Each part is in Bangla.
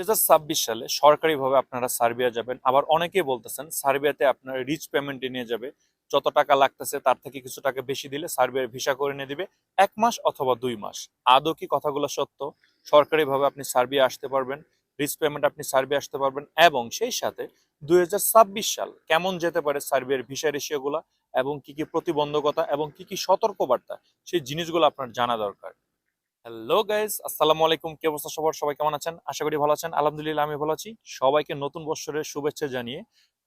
2026 সালে সরকারিভাবে আপনারা সার্বিয়া যাবেন। আবার অনেকেই বলতেছেন সার্বিয়াতে আপনার রিচ পেমেন্টে নিয়ে যাবে। যত টাকা লাগতেছে তার থেকে কিছু টাকা বেশি দিলে সার্বিয়ার ভিসা করে নিয়ে দিবে ১ মাস অথবা ২ মাস। আদৌ কি কথাগুলো সত্য? সরকারিভাবে আপনি সার্বিয়া আসতে পারবেন, রিচ পেমেন্ট আপনি সার্বিয়া আসতে পারবেন এবং সেই সাথে ২০২৬ সাল কেমন যেতে পারে সার্বিয়ার ভিসা রেশিওগুলা এবং কি কি প্রতিবন্ধকতা এবং কি কি সতর্কবার্তা সেই জিনিসগুলো আপনার জানা দরকার। হ্যালো গাইস, আসসালামু আলাইকুম। কি অবস্থা সবার? সবাই কেমন আছেন? আশা করি ভালো আছেন। আলহামদুলিল্লাহ আমি ভালো আছি। সবাইকে নতুন বছরের শুভেচ্ছা জানিয়ে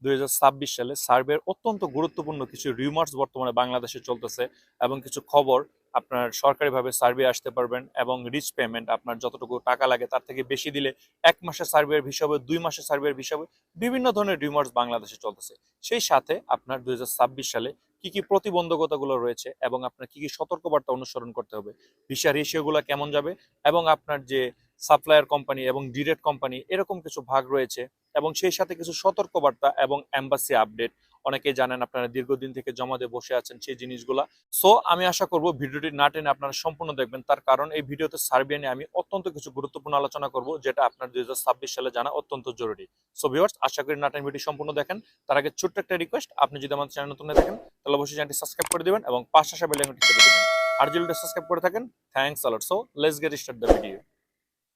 ২০২৬ সালে সার্বিয়ার অত্যন্ত গুরুত্বপূর্ণ কিছু রিউমার্স বর্তমানে বাংলাদেশে চলতেছে এবং কিছু খবর আপনার সরকারিভাবে সার্বিয়া আসতে পারবেন এবং রিচ পেমেন্ট আপনার যতটুকু টাকা লাগে তার থেকে বেশি দিলে ১ মাসে সার্বিয়ার ভিসা হবে, ২ মাসে সার্বিয়ার ভিসা হবে। বিভিন্ন ধরনের রিউমার্স বাংলাদেশে চলতেছে। সেই সাথে আপনার ২০২৬ সালে কি কি প্রতিবন্ধকতাগুলো রয়েছে এবং আপনার কি কি সতর্কবার্তা অনুসরণ করতে হবে, ভিসা রেশিওগুলো কেমন যাবে এবং আপনার যে সাপ্লায়ার কোম্পানি এবং ডিরেক্ট কোম্পানি এরকম কিছু ভাগ রয়েছে এবং সেই সাথে কিছু সতর্কবার্তা এবং এম্বাসি আপডেট। অনেকেই জানেন আপনারা দীর্ঘদিন থেকে জমা দিয়ে বসে আছেন সেই জিনিসগুলা। সো আমি আশা করব ভিডিওটি না টেনে আপনারা সম্পূর্ণ দেখবেন, তার কারণ এই ভিডিওতে সার্বিয়া নিয়ে আমি অত্যন্ত কিছু গুরুত্বপূর্ণ আলোচনা করব যেটা আপনার ২০২৬ সালে জানা অত্যন্ত জরুরি। সো ভিউয়ার্স, আশা করি না টেনে ভিডিও সম্পূর্ণ দেখেন। তার আগে ছোট্ট একটা রিকোয়েস্ট, আপনি যদি আমাদের চ্যানেল নতুন হয়ে থাকেন তাহলে অবশ্যই চ্যানেলটি সাবস্ক্রাইব করে দিবেন এবং পাশে আসা বেল আইকনটি চেপে দিবেন। আর যদি সাবস্ক্রাইব করে থাকেন, thanks a lot. So let's get start the video.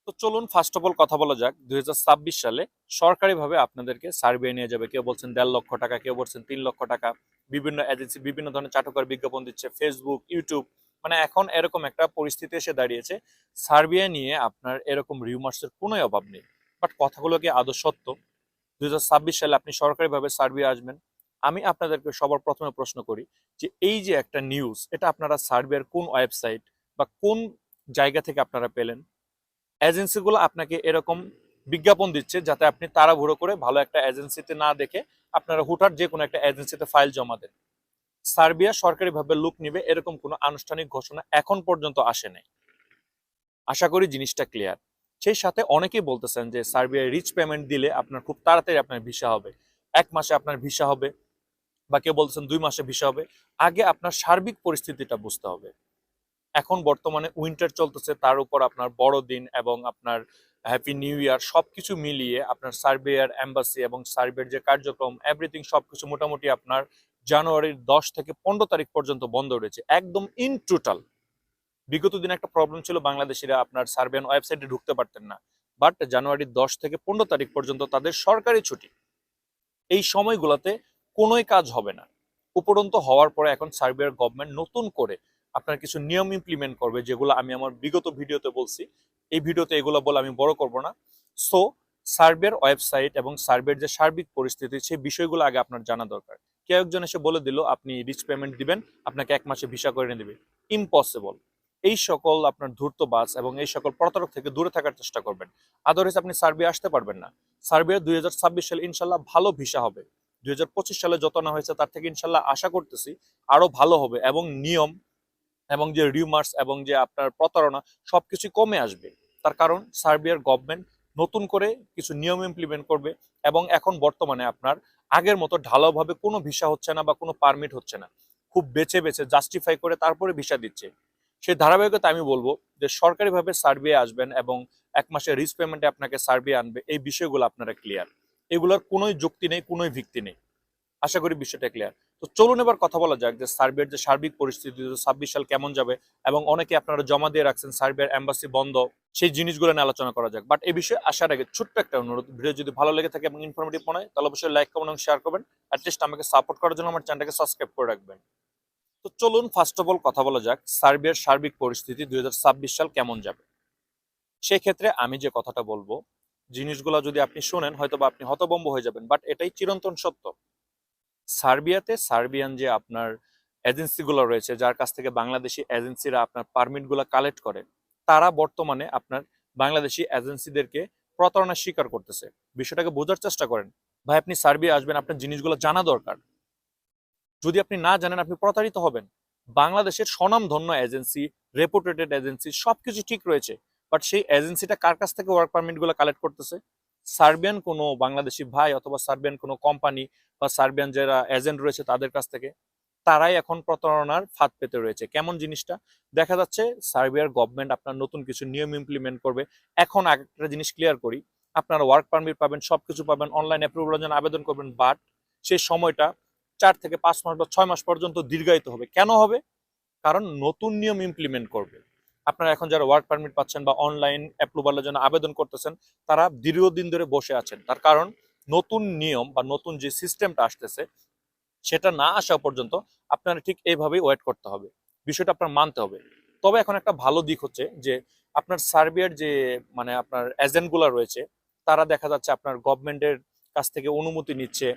তো চলুন ফার্স্ট অফ অল কথা বলা যাক। ২০২৬ সালে সরকারিভাবে আপনাদেরকে সার্বিয়া নিয়ে যাবে। কেউ বলছেন ১.৫ লক্ষ টাকা, কেউ বলছেন ৩ লক্ষ টাকা। বিভিন্ন এজেন্সি বিভিন্ন ধরনের চাটুকার বিজ্ঞাপন দিচ্ছে, ফেসবুক, ইউটিউব। মানে এখন এরকম একটা পরিস্থিতি এসে দাঁড়িয়েছে, সার্বিয়া নিয়ে আপনার এরকম রিউমার্সের কোনোই অভাব নেই। বাট কথাগুলো কি আদৌ সত্য? ২০২৬ সালে আপনি সরকারিভাবে সার্বিয়া আসবেন। আমি আপনাদেরকে সবার প্রথমে প্রশ্ন করি যে এই যে একটা নিউজ, এটা আপনারা সার্বিয়ার কোন ওয়েবসাইট বা কোন জায়গা থেকে আপনারা পেলেন? এজেন্সিগুলো আপনাকে এরকম বিজ্ঞাপন দিচ্ছে যাতে আপনি তাড়াহুড়ো করে ভালো একটা এজেন্সিতে না দেখে আপনারা হুটহাট যে কোনো একটা এজেন্সিতে ফাইল জমা দেন। সার্বিয়া সরকারিভাবে লোক নিবে এরকম কোনো আনুষ্ঠানিক ঘোষণা এখন পর্যন্ত আসে নাই। আশা করি জিনিসটা ক্লিয়ার। সেই সাথে অনেকেই বলতেছেন যে সার্বিয়ায় রিচ পেমেন্ট দিলে আপনার খুব তাড়াতাড়ি আপনার ভিসা হবে, ১ মাসে আপনার ভিসা হবে, বা কেউ বলতেছেন ২ মাসে ভিসা হবে। আগে আপনার সার্বিক পরিস্থিতিটা বুঝতে হবে। এখন বর্তমানে উইন্টার চলতেছে, তার উপর আপনার বড়দিন এবং আপনার হ্যাপি নিউ ইয়ার সবকিছু মিলিয়ে আপনার সার্বিয়ার এম্বাসি এবং সার্বিয়ার যে কার্যক্রম এভরিথিং সবকিছু মোটামুটি আপনার জানুয়ারির ১০ থেকে ১৫ তারিখ পর্যন্ত বন্ধ রয়েছে একদম ইন টোটাল। বিগত দিনে একটা প্রবলেম ছিল, বাংলাদেশিরা আপনার সার্বিয়ান ওয়েবসাইটে ঢুকতে পারতেন না। বাট জানুয়ারির ১০ থেকে ১৫ তারিখ পর্যন্ত তাদের সরকারি ছুটি। এই সময়গুলোতে কোনোই কাজ হবে না। উপরন্তু হওয়ার পরে এখন সার্বিয়ার গভর্নমেন্ট নতুন করে আপনার কিছু নিয়ম ইমপ্লিমেন্ট করবে, যেগুলো আমি আমার বিগত ভিডিওতে বলছি। এই ভিডিওতে এগুলো বলে আমি বড় করব না। সো সার্বিয়ার ওয়েবসাইট এবং সার্বিয়ার যে সার্বিক পরিস্থিতি সেই বিষয়গুলো আগে আপনার জানা দরকার। কেউ একজন এসে বলে দিল আপনি রিচ পেমেন্ট দিবেন, আপনাকে ১ মাসে ভিসা করে নিয়ে দেবে। ইম্পসিবল। এই সকল আপনার ধূর্তবাজ এবং এই সকল প্রতারক থেকে দূরে থাকার চেষ্টা করবেন। আদারওয়াইজ আপনি সার্বিয়া আসতে পারবেন না। সার্বিয়া ২০২৬ সালে ইনশাল্লাহ ভালো ভিসা হবে। ২০২৫ সালে যত না হয়েছে তার থেকে ইনশাল্লাহ আশা করতেছি আরো ভালো হবে এবং নিয়ম এবং যে রিউমার্স এবং যে আপনার প্রতারণা সবকিছু কমে আসবে। তার কারণ সার্বিয়ার গভর্নমেন্ট নতুন করে কিছু নিয়ম ইমপ্লিমেন্ট করবে এবং এখন বর্তমানে আপনার আগের মতো ঢালাওভাবে কোনো ভিসা হচ্ছে না বা কোনো পারমিট হচ্ছে না। খুব বেছে বেছে জাস্টিফাই করে তারপরে ভিসা দিচ্ছে। সেই ধারাবাহিকতা আমি বলবো যে সরকারিভাবে সার্বিয়া আসবেন এবং ১ মাসের রিচ পেমেন্টে আপনাকে সার্বিয়া আনবে, এই বিষয়গুলো আপনারা ক্লিয়ার। এগুলোর কোনোই যুক্তি নেই, কোনোই ভিত্তি নেই। আশা করি বিষয়টা ক্লিয়ার। তো চলুন এবার কথা বলা যাক যে সার্বিয়ার যে সার্বিক পরিস্থিতি ২০২৬ সাল কেমন যাবে এবং অনেকে আপনারা জমা দিয়ে রাখছেন সার্বিয়ার এম্বাসি বন্ধ, সেই জিনিসগুলো নিয়ে আলোচনা করা যাক। বাট এই বিষয়ে আসার আগে ছোট্ট একটা অনুরোধ, ভিডিও যদি ভালো লেগে থাকে এবং ইনফরমেটিভ মনে হয় তাহলে অবশ্যই লাইক কমেন্ট এবং শেয়ার করবেন। অ্যাটলিস্ট আমাকে সাপোর্ট করার জন্য আমার চ্যানেলটাকে সাবস্ক্রাইব করে রাখবেন। তো চলুন ফার্স্ট অফ অল কথা বলা যাক সার্বিয়ার সার্বিক পরিস্থিতি ২০২৬ সাল কেমন যাবে। সেক্ষেত্রে আমি যে কথাটা বলবো, জিনিসগুলো যদি আপনি শোনেন হয়তো বা আপনি হতভম্ব হয়ে যাবেন, বাট এটাই চিরন্তন সত্য। সার্বিয়াতে সার্বিয়ান যে আপনার এজেন্সিগুলো রয়েছে, যার কাছ থেকে বাংলাদেশি এজেন্সিরা আপনার পারমিটগুলো কালেক্ট করে, তারা বর্তমানে আপনার বাংলাদেশি এজেন্সিদেরকে প্রতারণার শিকার করতেছে। বিষয়টাকে বোঝার চেষ্টা করেন। ভাই আপনি সার্বিয়া আসবেন, আপনার জিনিসগুলো জানা দরকার। যদি আপনি না জানেন আপনি প্রতারিত হবেন। বাংলাদেশের স্বনামধন্য এজেন্সি, রেপুটেটেড এজেন্সি সবকিছু ঠিক রয়েছে, বাট সেই এজেন্সিটা কার কাছ থেকে ওয়ার্ক পারমিটগুলো কালেক্ট করতেছে? সার্বিয়ান কোনো বাংলাদেশি ভাই অথবা সার্বিয়ান কোনো কোম্পানি বা সার্বিয়ান যারা এজেন্ট রয়েছে তাদের কাছ থেকে। তারাই এখন প্রতারণার ফাঁদ পেতে রয়েছে। কেমন জিনিসটা? দেখা যাচ্ছে সার্বিয়ার গভর্নমেন্ট আপনার নতুন কিছু নিয়ম ইমপ্লিমেন্ট করবে। এখন একটা জিনিস ক্লিয়ার করি, আপনারা ওয়ার্ক পারমিট পাবেন, সবকিছু পাবেন, অনলাইন অ্যাপ্রুভালের জন্য আবেদন করবেন, বাট সেই সময়টা 4 থেকে 5 মাস বা 6 মাস পর্যন্ত দীর্ঘায়িত হবে। কেন হবে? কারণ নতুন নিয়ম ইমপ্লিমেন্ট করবে। আপনারা এখন যারা ওয়ার্ক পারমিট পাচ্ছেন বা অনলাইন অ্যাপ্রুভালের জন্য আবেদন করতেছেন, তারা দীর্ঘদিন ধরে বসে আছেন। তার কারণ নতুন নিয়ম বা নতুন যে সিস্টেমটা আসতেছে সেটা না আসা পর্যন্ত আপনারা ঠিক এইভাবেই ওয়েট করতে হবে। বিষয়টা আপনার মানতে হবে। তবে এখন একটা ভালো দিক হচ্ছে যে আপনার সার্বিয়ার যে মানে আপনার এজেন্টগুলো রয়েছে, তারা দেখা যাচ্ছে আপনার গভর্নমেন্টের কাছ থেকে অনুমতি নিচ্ছে,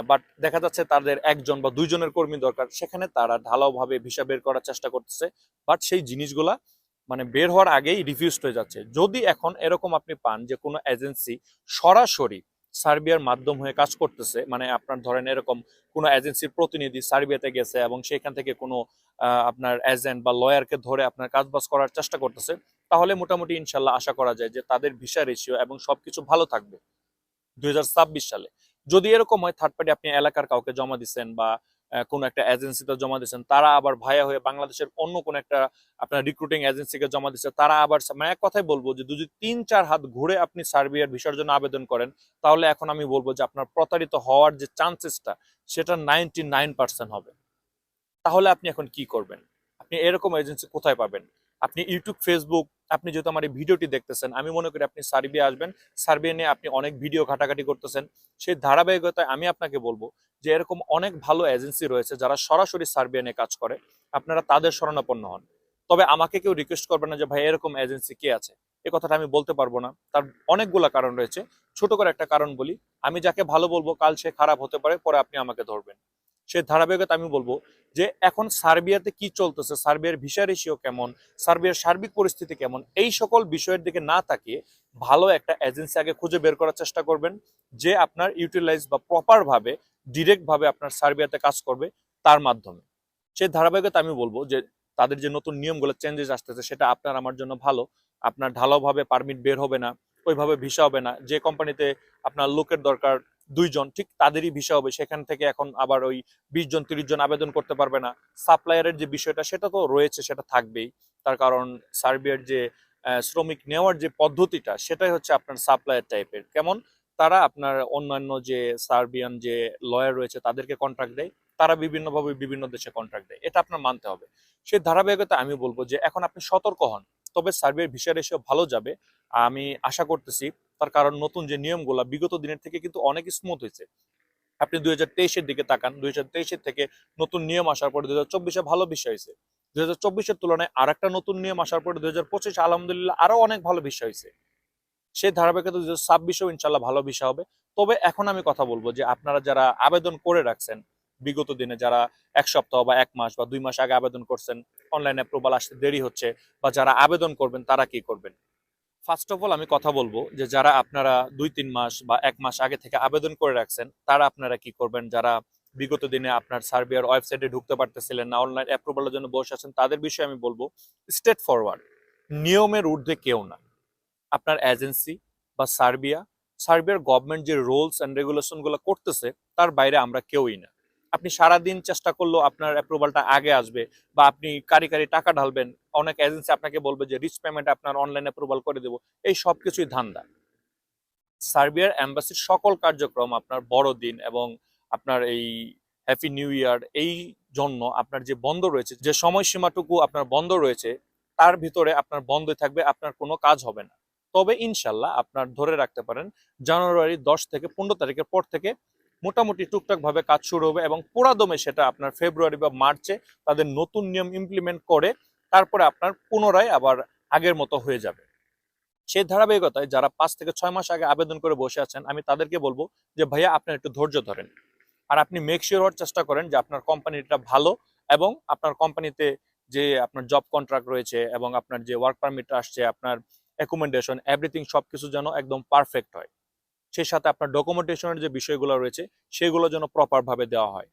বাট দেখা যাচ্ছে তাদের 1 জন বা 2 জনের কর্মী দরকার, সেখানে তারা ঢালাওভাবে ভিসা বের করার চেষ্টা করতেছে, বাট সেই জিনিসগুলা মানে বের হওয়ার আগেই রিফিউজড হয়ে যাচ্ছে। যদি এখন এরকম আপনি পান যে কোনো এজেন্সি সরাসরি সার্বিয়ার মাধ্যম হয়ে কাজ করতেছে, মানে আপনার ধরেন এরকম কোনো এজেন্সির প্রতিনিধি সার্বিয়াতে গেছে এবং সেখান থেকে কোনো আপনার এজেন্ট বা লয়ারকে ধরে আপনার কাজবাজ করার চেষ্টা করতেছে, তাহলে মোটামুটি ইনশাল্লাহ আশা করা যায় যে তাদের ভিসা রেশিও এবং সবকিছু ভালো থাকবে 2026 সালে। যদি এরকম হয় থার্ড পার্টি আপনি এলাকার কাউকে জমা দিচ্ছেন বা কোনো একটা এজেন্সিতে জমা দিচ্ছেন, তারা আবার ভাইয়া হয়ে বাংলাদেশের অন্য কোনো একটা আপনার রিক্রুটিং এজেন্সিকে জমা দিচ্ছে, তারা আবার মানে এক কথাই বলবো যে যদি 3-4 হাত ঘুরে আপনি সার্বিয়ার ভিসার জন্য আবেদন করেন, তাহলে এখন আমি বলবো যে আপনার প্রতারিত হওয়ার যে চান্সেসটা সেটা 99% হবে। তাহলে আপনি এখন কি করবেন? আপনি এরকম এজেন্সি কোথায় পাবেন? আপনি ইউটিউব, ফেসবুক, আপনি যেহেতু আমার এই ভিডিওটি দেখতেছেন, আমি মনে করি আপনি সার্বিয়া আসবেন। সার্বিয়া নিয়ে আপনি অনেক ভিডিও ঘাটাঘাটি করতেছেন। সেই ধারাবাহিকতায় আমি আপনাকে বলবো যে এরকম অনেক ভালো এজেন্সি রয়েছে যারা সরাসরি সার্বিয়া নিয়ে কাজ করে। আপনারা তাদের শরণাপন্ন হন। তবে আমাকে কেউ রিকোয়েস্ট করবেন না যে ভাই এরকম এজেন্সি কে আছে। এ কথাটা আমি বলতে পারবো না। তার অনেকগুলা কারণ রয়েছে। ছোট করে একটা কারণ বলি, আমি যাকে ভালো বলবো কাল সে খারাপ হতে পারে, পরে আপনি আমাকে ধরবেন। সেই ধারাবাহিকতা আমি বলবো যে এখন সার্বিয়াতে কি চলতেছে, সার্বিয়ার ভিসা রেশিও কেমন, সার্বিয়ার সার্বিক পরিস্থিতি কেমন, এই সকল বিষয়ের দিকে না তাকিয়ে ভালো একটা এজেন্সি আগে খুঁজে বের করার চেষ্টা করবেন, যে আপনার ইউটিলাইজ বা প্রপার ভাবে ডিরেক্ট ভাবে আপনার সার্বিয়াতে কাজ করবে তার মাধ্যমে। সেই ধারাবাহিকতা আমি বলবো যে তাদের যে নতুন নিয়মগুলো চেঞ্জেস আসতেছে সেটা আপনার আমার জন্য ভালো। আপনার ঢালাওভাবে পারমিট বের হবে না, ওইভাবে ভিসা হবে না। যে কোম্পানিতে আপনার লোকের দরকার 2 জন, ঠিক তাদেরই ভিসা হবে। সেখান থেকে এখন আবার ওই 20 জন 30 জন আবেদন করতে পারবে না। সাপ্লায়ারের যে বিষয়টা সেটা তো রয়েছে, সেটা থাকবেই। তার কারণ সার্বিয়ার যে শ্রমিক নেওয়ার যে পদ্ধতিটা সেটাই হচ্ছে আপনার সাপ্লায়ার টাইপের। কেমন? তারা আপনার অন্যান্য যে সার্বিয়ান যে লয়ার রয়েছে তাদেরকে কন্ট্রাক্ট দেয়, তারা বিভিন্নভাবে বিভিন্ন দেশে কন্ট্রাক্ট দেয়, এটা আপনার মানতে হবে। সেই ধারাবাহিকতা আমি বলবো যে এখন আপনি সতর্ক হন। তবে সার্বিয়ার ভিসা রেশিও ভালো যাবে, আমি আশা করতেছি। তার কারণ নতুন যে নিয়মগুলো বিগত দিনের থেকে কিন্তু অনেক স্মুথ হয়েছে। আপনি 2023-এর দিকে তাকান, 2023-এর থেকে নতুন নিয়ম আসার পরে 2024-এ ভালো বিষয় হয়েছে। 2024-এর তুলনায় আর একটা নতুন নিয়ম আসার পরে 2025 আলহামদুলিল্লাহ আরো অনেক ভালো বিষয় হয়েছে। সেই ধারাবাহিকতা 2026-এও ইনশাল্লাহ ভালো বিষয় হবে। তবে এখন আমি কথা বলবো যে আপনারা যারা আবেদন করে রাখছেন বিগত দিনে, যারা 1 সপ্তাহ বা 1 মাস বা 2 মাস আগে আবেদন করছেন, অনলাইন অ্যাপ্রুভাল আসতে দেরি হচ্ছে, বা যারা আবেদন করবেন তারা কি করবেন? ফার্স্ট অফ অল আমি কথা বলবো যে যারা আপনারা 2-3 মাস বা 1 মাস আগে থেকে আবেদন করে রাখছেন, তারা আপনারা কি করবেন? যারা বিগত দিনে আপনার সার্বিয়ার ওয়েবসাইটে ঢুকতে পারতেছিলেন না, অনলাইন অ্যাপ্রুভালের জন্য বসে আছেন, তাদের বিষয়ে আমি বলবো স্ট্রেট ফরওয়ার্ড, নিয়মের ঊর্ধ্বে কেউ না। আপনার এজেন্সি বা সার্বিয়ার গভর্নমেন্ট যে রুলস এন্ড রেগুলেশন গুলো করতেছে তার বাইরে আমরা কেউই না। আপনি সারাদিন চেষ্টা করলেও আপনার অ্যাপ্রুভালটা আগে আসবে, বা আপনি কারি কারি টাকা ঢালবেন, অনেক এজেন্সি আপনাকে বলবে যে রিচ পেমেন্ট আপনার অনলাইন অ্যাপ্রুভাল করে দেবো, এই সব কিছুই ধান্দা। সার্বিয়ার এম্বাসির সকল কার্যক্রম আপনার বড়দিন এবং আপনার এই হ্যাপি নিউ ইয়ার এই জন্য আপনার যে বন্ধ রয়েছে, যে সময়সীমাটুকু আপনার বন্ধ রয়েছে, তার ভিতরে আপনার বন্ধ থাকবে, আপনার কোনো কাজ হবে না। তবে ইনশাল্লাহ আপনার ধরে রাখতে পারেন জানুয়ারি 10 থেকে 15 তারিখের পর থেকে মোটামুটি টুকটাক ভাবে কাজ শুরু হবে, এবং পুরাদমে সেটা আপনার ফেব্রুয়ারি বা মার্চে তাদের নতুন নিয়ম ইমপ্লিমেন্ট করে তারপরে আপনার পুনরায় আবার আগের মতো হয়ে যাবে। সেই ধারাবাহিকতায় যারা 5 থেকে 6 মাস আগে আবেদন করে বসে আছেন, আমি তাদেরকে বলবো যে ভাইয়া আপনার একটু ধৈর্য ধরেন, আর আপনি মেক শিওর হওয়ার চেষ্টা করেন যে আপনার কোম্পানিটা ভালো, এবং আপনার কোম্পানিতে যে আপনার জব কন্ট্রাক্ট রয়েছে এবং আপনার যে ওয়ার্ক পারমিট আসছে, আপনার অ্যাকোমোডেশন এভরিথিং সবকিছু যেন একদম পারফেক্ট হয়। সেই সাথে আপনার ডকুমেন্টেশনের যে বিষয়গুলো রয়েছে সেগুলো যেন প্রপার ভাবে দেওয়া হয়।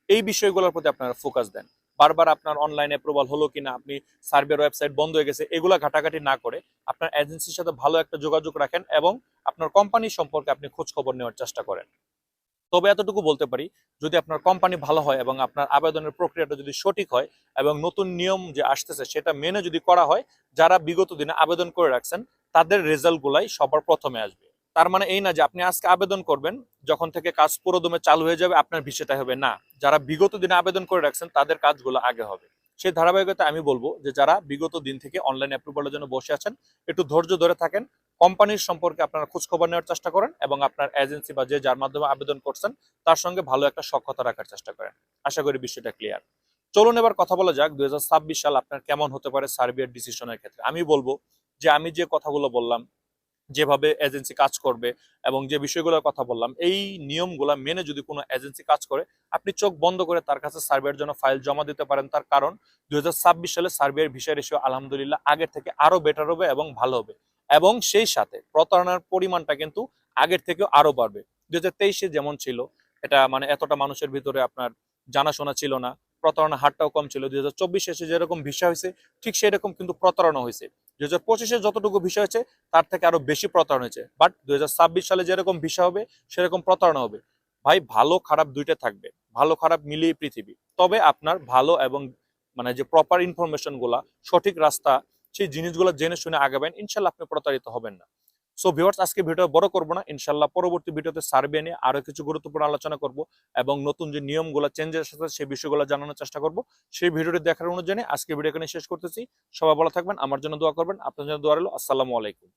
এই বিষয়গুলোর প্রতি আপনারা ফোকাস দেন। বারবার আপনার অনলাইন অ্যাপ্রুভাল হলো কিনা, আপনি সার্ভের ওয়েবসাইট বন্ধ হয়ে গেছে, এগুলা ঘাটাঘাটি না করে আপনার এজেন্সির সাথে ভালো একটা যোগাযোগ রাখেন এবং আপনার কোম্পানি সম্পর্কে আপনি খোঁজ খবর নেওয়ার চেষ্টা করেন। তবে এতটুকু বলতে পারি, যদি আপনার কোম্পানি ভালো হয় এবং আপনার আবেদনের প্রক্রিয়াটা যদি সঠিক হয় এবং নতুন নিয়ম যে আসতেছে সেটা মেনে যদি করা হয়, যারা বিগত দিনে আবেদন করে রাখছেন তাদের রেজাল্ট গুলাই সবার প্রথমে আসবে। তার মানে এই না যে আপনি আজকে আবেদন করবেন, যখন থেকে কাজ পুরোদমে চালু হয়ে যাবে আপনার ভিসাটা হবে না। যারা বিগত দিনে আবেদন করে রাখছেন তাদের কাজগুলো আগে হবে। সেই ধারাবাহিকতা আমি বলবো যে যারা বিগত দিন থেকে অনলাইন অ্যাপ্রুভালের জন্য বসে আছেন, একটু ধৈর্য ধরে থাকেন, কোম্পানির সম্পর্কে আপনারা খোঁজখবর নেওয়ার চেষ্টা করেন এবং আপনার এজেন্সি বা যে যার মাধ্যমে আবেদন করছেন তার সঙ্গে ভালো একটা সখ্যতা রাখার চেষ্টা করেন। আশা করি বিষয়টা ক্লিয়ার। চলুন এবার কথা বলা যাক 2026 সাল আপনার কেমন হতে পারে সার্বিয়ার ডিসিশনের ক্ষেত্রে। আমি বলবো যে আমি যে কথাগুলো বললাম, যেভাবে এজেন্সি কাজ করবে এবং যে বিষয়গুলোর কথা বললাম, এই নিয়মগুলো মেনে যদি কোনো এজেন্সি কাজ করে, আপনি চোখ বন্ধ করে তার কাছে সার্বিয়ার জন্য ফাইল জমা দিতে পারেন। তার কারণ 2026 সালে সার্বিয়ার ভিসা রেশিও আলহামদুলিল্লাহ আগের থেকে আরো বেটার হবে এবং ভালো হবে, এবং সেই সাথে প্রতারণার পরিমাণটা কিন্তু আগের থেকে আরো বাড়বে। 2023-এ যেমন ছিল, এটা মানে এতটা মানুষের ভিতরে আপনার জানাশোনা ছিল না, প্রতারণা হারটাও কম ছিল। 2024 এসে যেরকম ভিসা হয়েছে ঠিক সেরকম কিন্তু প্রতারণা হয়েছে। 2025-এ যতটুকু ভিসা হয়েছে তার থেকে আরো বেশি প্রতারণা হয়েছে। বাট 2026 সালে যেরকম ভিসা হবে সেরকম প্রতারণা হবে। ভাই, ভালো খারাপ দুইটা থাকবে, ভালো খারাপ মিলিয়ে পৃথিবী। তবে আপনার ভালো এবং মানে যে প্রপার ইনফরমেশন গুলা, সঠিক রাস্তা, সেই জিনিসগুলো জেনে শুনে আগাবেন, ইনশাল্লাহ আপনি প্রতারিত হবেন না। সো ভিউয়ার্স, আজকে ভিডিও বড় করবো না, ইনশাল্লাহ পরবর্তী ভিডিওতে সার্বিয়া নিয়ে আরো কিছু গুরুত্বপূর্ণ আলোচনা করব এবং নতুন যে নিয়মগুলো চেঞ্জের সাথে সেই বিষয়গুলো জানানোর চেষ্টা করব। সেই ভিডিওটি দেখার অনুযায়ী আজকে ভিডিও এখানে শেষ করতেছি। সবাই ভালো থাকবেন, আমার জন্য দোয়া করবেন, আপনার জন্য দোয়া রইল। আসসালামু আলাইকুম।